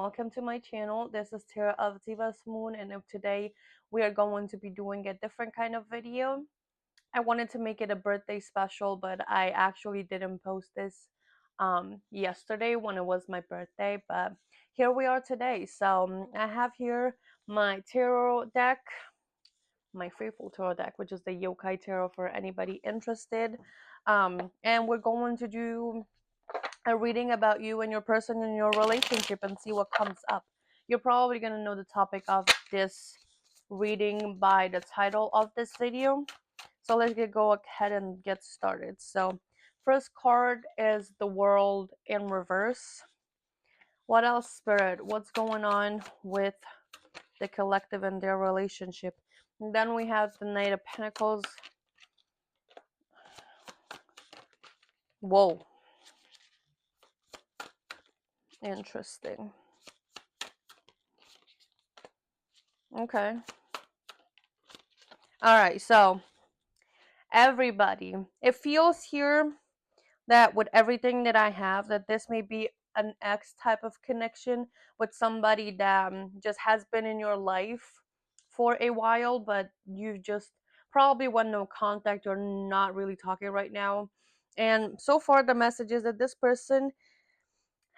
welcome to my channel. This is Tara of Zhiva's Moon, and today we are going to be doing a different kind of video. I wanted to make it a birthday special, but I actually didn't post this yesterday when it was my birthday, but here we are today. So I have here my tarot deck, my faithful tarot deck, which is the Yokai Tarot for anybody interested. And we're going to do a reading about you and your person and your relationship and see what comes up. You're probably going to know the topic of this reading by the title of this video. So let's go ahead and get started. So first card is the World in reverse. What else, Spirit? What's going on with the collective and their relationship? And then we have the Knight of Pentacles. Whoa. Interesting. Okay. All right, so everybody, it feels here that with everything that I have, that this may be an X type of connection with somebody that just has been in your life for a while, but you just probably want no contact or not really talking right now. And so far, the message is that this person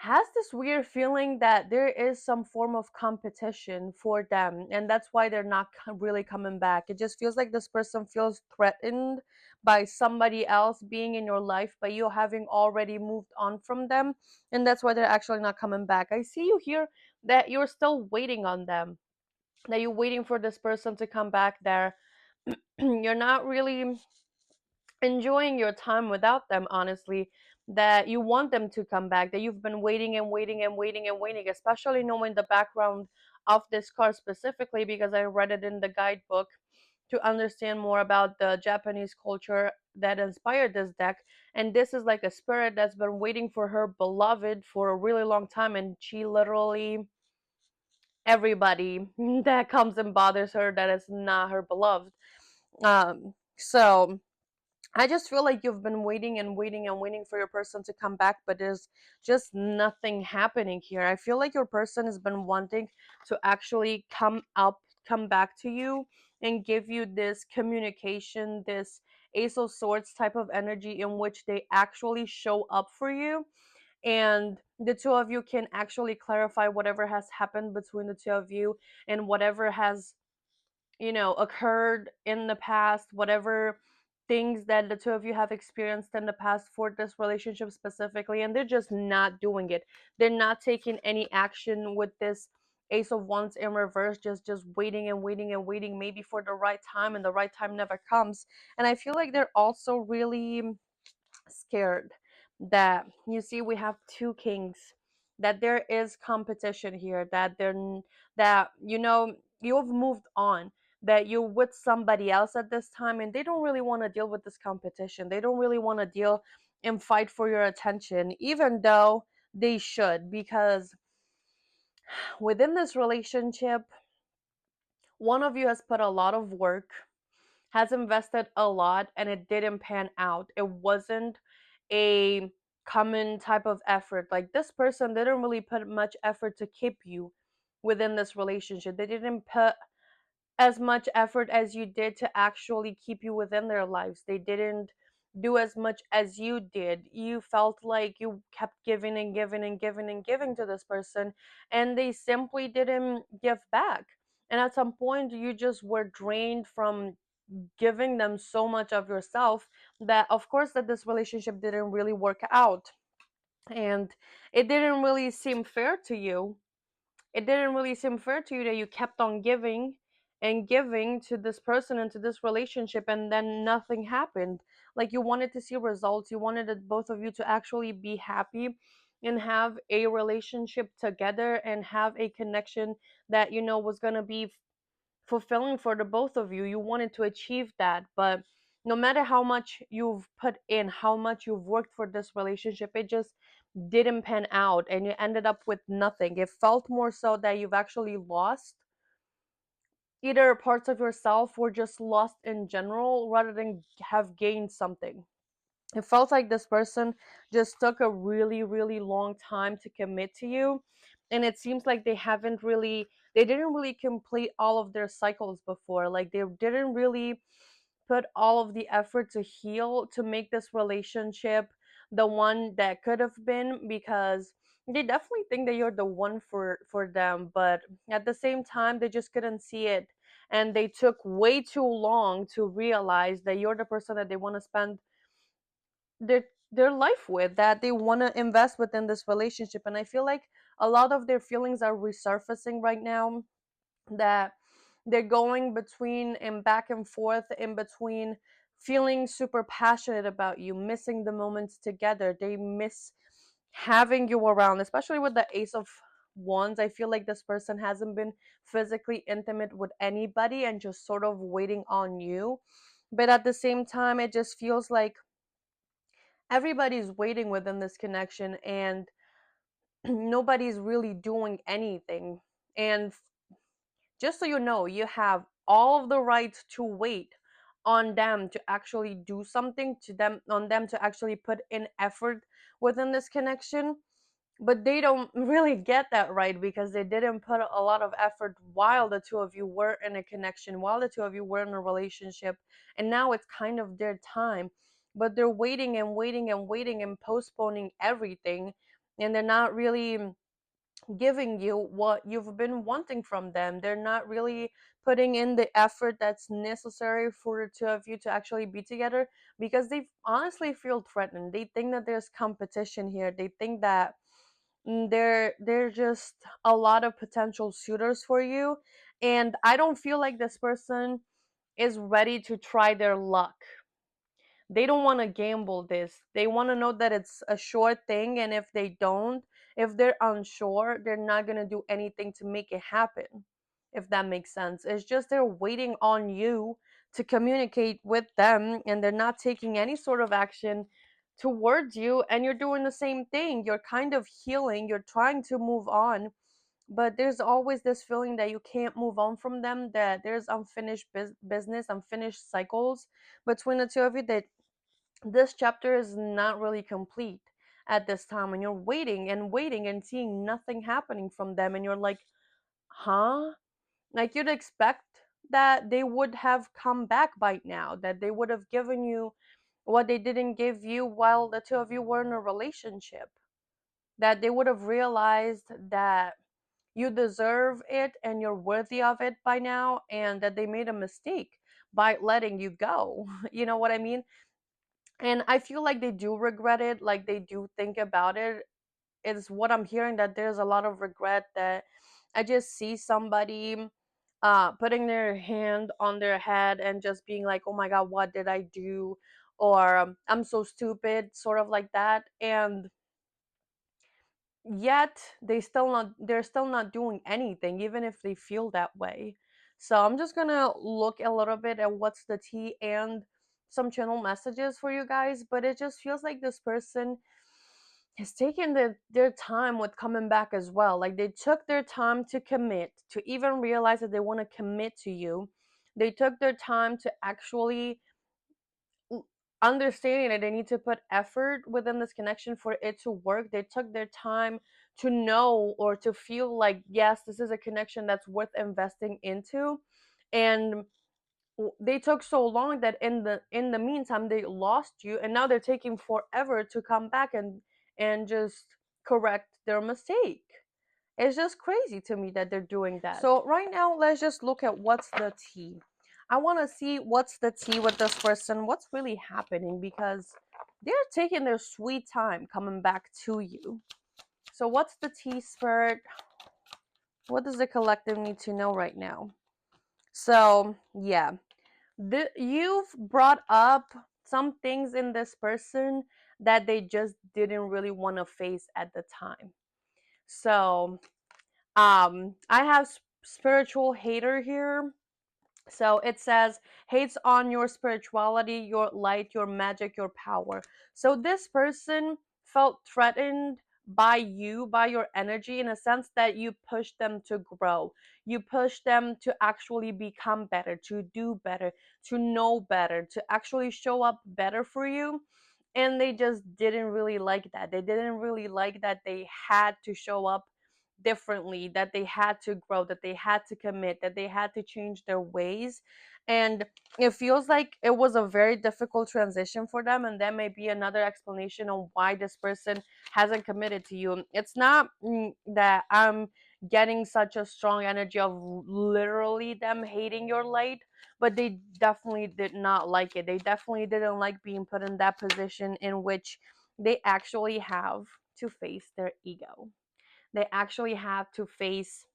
has this weird feeling that there is some form of competition for them, and that's why they're not really coming back. It just feels like this person feels threatened by somebody else being in your life, but you having already moved on from them, and that's why they're actually not coming back. I see you here that you're still waiting on them, that you're waiting for this person to come back there. You're not really enjoying your time without them, honestly, that you want them to come back, that you've been waiting and waiting and waiting and waiting, especially knowing the background of this card specifically because I read it in the guidebook to understand more about the Japanese culture that inspired this deck. And this is like a spirit that's been waiting for her beloved for a really long time, and she literally, everybody that comes and bothers her that is not her beloved. So I just feel like you've been waiting and waiting and waiting for your person to come back, but there's just nothing happening here. I feel like your person has been wanting to actually come back to you and give you this communication, this Ace of Swords type of energy in which they actually show up for you. And the two of you can actually clarify whatever has happened between the two of you and whatever has occurred in the past, whatever things that the two of you have experienced in the past for this relationship specifically, and they're just not doing it. They're not taking any action with this Ace of Wands in reverse, just waiting and waiting and waiting, maybe for the right time, and the right time never comes. And I feel like they're also really scared that, you see, we have two kings, that there is competition here, that that you've moved on, that you're with somebody else at this time, and they don't really want to deal with this competition. They don't really want to deal and fight for your attention, even though they should, because within this relationship, one of you has put a lot of work, has invested a lot, and it didn't pan out. It wasn't a common type of effort. Like, this person didn't really put much effort to keep you within this relationship. They didn't put as much effort as you did to actually keep you within their lives. They didn't do as much as you did. You felt like you kept giving and giving and giving and giving to this person, and they simply didn't give back. And at some point, you just were drained from giving them so much of yourself that, of course, that this relationship didn't really work out. And it didn't really seem fair to you. It didn't really seem fair to you that you kept on giving and giving to this person and to this relationship, and then nothing happened. Like, you wanted to see results. You wanted both of you to actually be happy and have a relationship together and have a connection that was going to be fulfilling for the both of you. You wanted to achieve that, but no matter how much you've put in, how much you've worked for this relationship, it just didn't pan out, and you ended up with nothing. It felt more so that you've actually lost either parts of yourself or just lost in general rather than have gained something. It felt like this person just took a really, really long time to commit to you, and it seems like they didn't really complete all of their cycles before. Like they didn't really put all of the effort to heal, to make this relationship the one that could have been, because they definitely think that you're the one for them, but at the same time they just couldn't see it, and they took way too long to realize that you're the person that they want to spend their life with, that they want to invest within this relationship. And I feel like a lot of their feelings are resurfacing right now, that they're going between and back and forth in between, feeling super passionate about you, missing the moments together. They miss having you around, especially with the Ace of Wands. I feel like this person hasn't been physically intimate with anybody and just sort of waiting on you. But at the same time, it just feels like everybody's waiting within this connection, and nobody's really doing anything. And just so you know, you have all of the rights to wait on them to actually do something, to them on them to actually put in effort within this connection. But they don't really get that right, because they didn't put a lot of effort while the two of you were in a connection, while the two of you were in a relationship. And now it's kind of their time, but they're waiting and waiting and waiting and postponing everything, and they're not really giving you what you've been wanting from them. They're not really putting in the effort that's necessary for the two of you to actually be together, because they honestly feel threatened. They think that there's competition here. They think that they're just a lot of potential suitors for you, and I don't feel like this person is ready to try their luck. They don't want to gamble this. They want to know that it's a sure thing, and if they're unsure, they're not going to do anything to make it happen. If that makes sense. It's just they're waiting on you to communicate with them, and they're not taking any sort of action towards you, and you're doing the same thing. You're kind of healing, you're trying to move on, but there's always this feeling that you can't move on from them, that there's unfinished business, unfinished cycles between the two of you, that this chapter is not really complete at this time, and you're waiting and waiting and seeing nothing happening from them, and you're like, huh? Like, you'd expect that they would have come back by now, that they would have given you what they didn't give you while the two of you were in a relationship, that they would have realized that you deserve it and you're worthy of it by now, and that they made a mistake by letting you go. You know what I mean? And I feel like they do regret it, like they do think about it. It's what I'm hearing, that there's a lot of regret, that I just see somebody putting their hand on their head and just being like, oh my god, what did I do? Or I'm so stupid, sort of like that. And yet they're still not doing anything, even if they feel that way. So I'm just gonna look a little bit at what's the tea and some channel messages for you guys. But it just feels like this person has taken their time with coming back as well. Like, they took their time to commit, to even realize that they want to commit to you. They took their time to actually understanding that they need to put effort within this connection for it to work. They took their time to know, or to feel like, yes, this is a connection that's worth investing into. And they took so long that in the meantime they lost you, and now they're taking forever to come back and just correct their mistake. It's just crazy to me that they're doing that. So right now, let's just look at what's the tea. I want to see what's the tea with this person, what's really happening, because they're taking their sweet time coming back to you. So what's the tea, Spirit? What does the collective need to know right now? So yeah, you've brought up some things in this person that they just didn't really want to face at the time. So I have spiritual hater here. So it says hates on your spirituality, your light, your magic, your power. So this person felt threatened by you, by your energy, in a sense that you pushed them to grow. You pushed them to actually become better, to do better, to know better, to actually show up better for you. And they just didn't really like that. They didn't really like that they had to show up differently, that they had to grow, that they had to commit, that they had to change their ways. And it feels like it was a very difficult transition for them, and that may be another explanation on why this person hasn't committed to you. It's not that I'm getting such a strong energy of literally them hating your light, but they definitely did not like it. They definitely didn't like being put in that position in which they actually have to face their ego. They actually have to face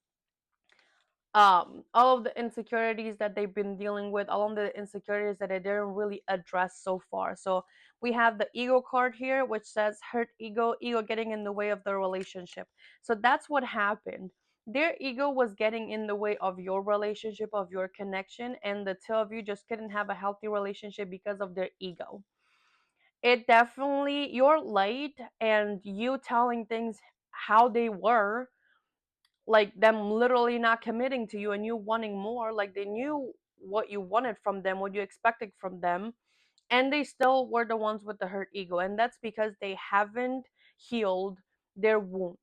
all of the insecurities that they've been dealing with, all of the insecurities that they didn't really address so far. So we have the ego card here, which says hurt ego, ego getting in the way of the relationship. So that's what happened. Their ego was getting in the way of your relationship, of your connection, and the two of you just couldn't have a healthy relationship because of their ego. It definitely, your light and you telling things how they were, like them literally not committing to you and you wanting more, like they knew what you wanted from them, what you expected from them, and they still were the ones with the hurt ego, and that's because they haven't healed their wounds.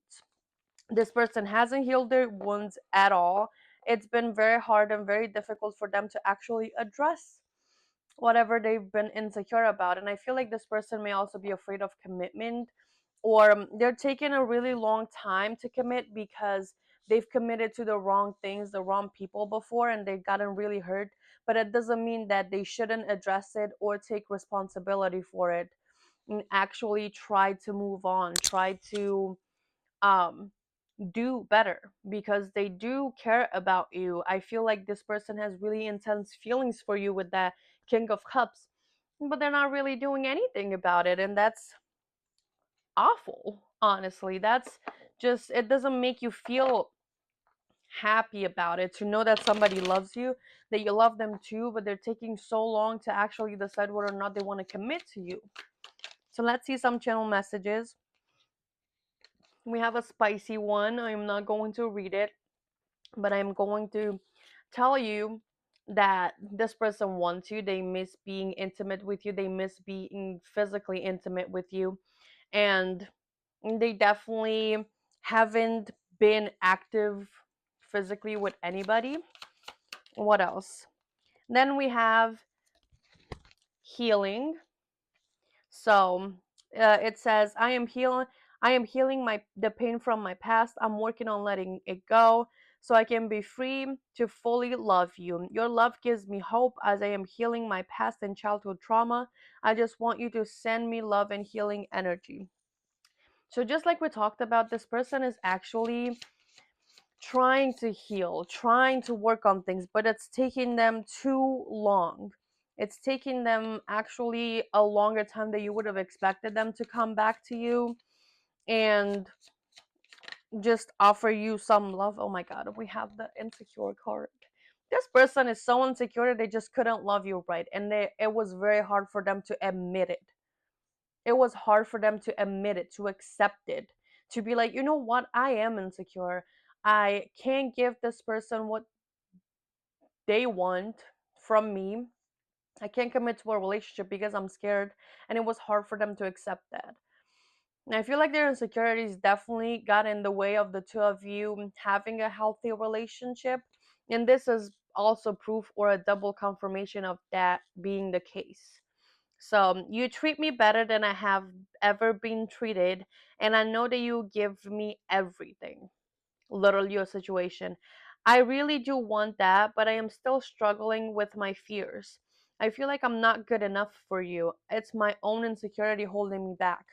This person hasn't healed their wounds at all. It's been very hard and very difficult for them to actually address whatever they've been insecure about. And I feel like this person may also be afraid of commitment, or they're taking a really long time to commit because they've committed to the wrong things, the wrong people before, and they've gotten really hurt. But it doesn't mean that they shouldn't address it or take responsibility for it and actually try to move on, try to um do better, because they do care about you. I feel like this person has really intense feelings for you with that King of Cups, but they're not really doing anything about it, and that's awful. Honestly, that's just, it doesn't make you feel happy about it to know that somebody loves you, that you love them too, but they're taking so long to actually decide whether or not they want to commit to you. So let's see some channel messages. We have a spicy one. I'm not going to read it, but I'm going to tell you that this person wants you. They miss being intimate with you. They miss being physically intimate with you. And they definitely haven't been active physically with anybody. What else? Then we have healing. So it says, I am healing my the pain from my past. I'm working on letting it go so I can be free to fully love you. Your love gives me hope as I am healing my past and childhood trauma. I just want you to send me love and healing energy. So just like we talked about, this person is actually trying to heal, trying to work on things, but it's taking them too long. It's taking them actually a longer time than you would have expected them to come back to you and just offer you some love. Oh my god, we have the insecure card. This person is so insecure that they just couldn't love you right, and it was very hard for them to admit it. It was hard for them to admit it, to accept it, to be like, you know what, I am insecure. I can't give this person what they want from me. I can't commit to a relationship because I'm scared. And it was hard for them to accept that. And I feel like their insecurities definitely got in the way of the two of you having a healthy relationship. And this is also proof or a double confirmation of that being the case. So you treat me better than I have ever been treated, and I know that you give me everything. Literally your situation. I really do want that, but I am still struggling with my fears. I feel like I'm not good enough for you. It's my own insecurity holding me back.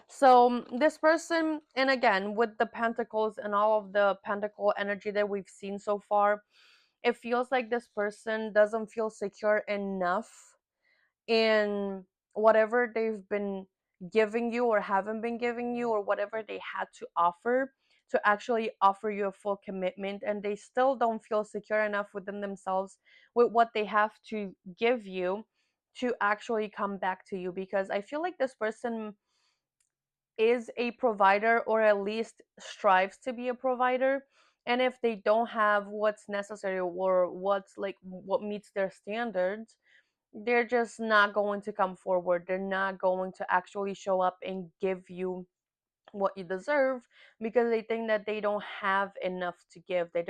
So this person, and again, with the pentacles and all of the pentacle energy that we've seen so far, it feels like this person doesn't feel secure enough in whatever they've been giving you or haven't been giving you, or whatever they had to offer, to actually offer you a full commitment, and they still don't feel secure enough within themselves with what they have to give you to actually come back to you. Because I feel like this person is a provider, or at least strives to be a provider, and if they don't have what's necessary or what's like what meets their standards, they're just not going to come forward. They're not going to actually show up and give you what you deserve, because they think that they don't have enough to give. They're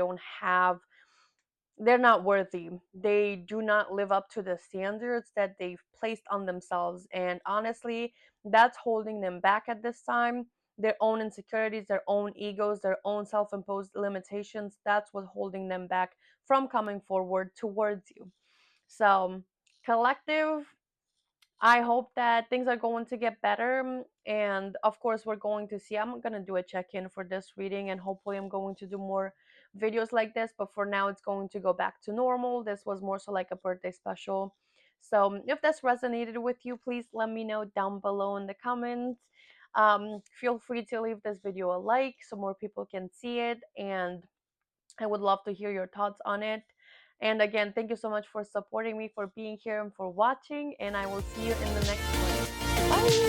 not worthy. They do not live up to the standards that they've placed on themselves. And honestly, that's holding them back at this time. Their own insecurities, their own egos, their own self imposed limitations, that's what's holding them back from coming forward towards you. So, collective, I hope that things are going to get better. And of course, we're going to see. I'm going to do a check in for this reading, and hopefully, I'm going to do more videos like this. But for now, it's going to go back to normal. This was more so like a birthday special. So, if this resonated with you, please let me know down below in the comments. Feel free to leave this video a like so more people can see it. And I would love to hear your thoughts on it. And again, thank you so much for supporting me, for being here, and for watching. And I will see you in the next one. Bye.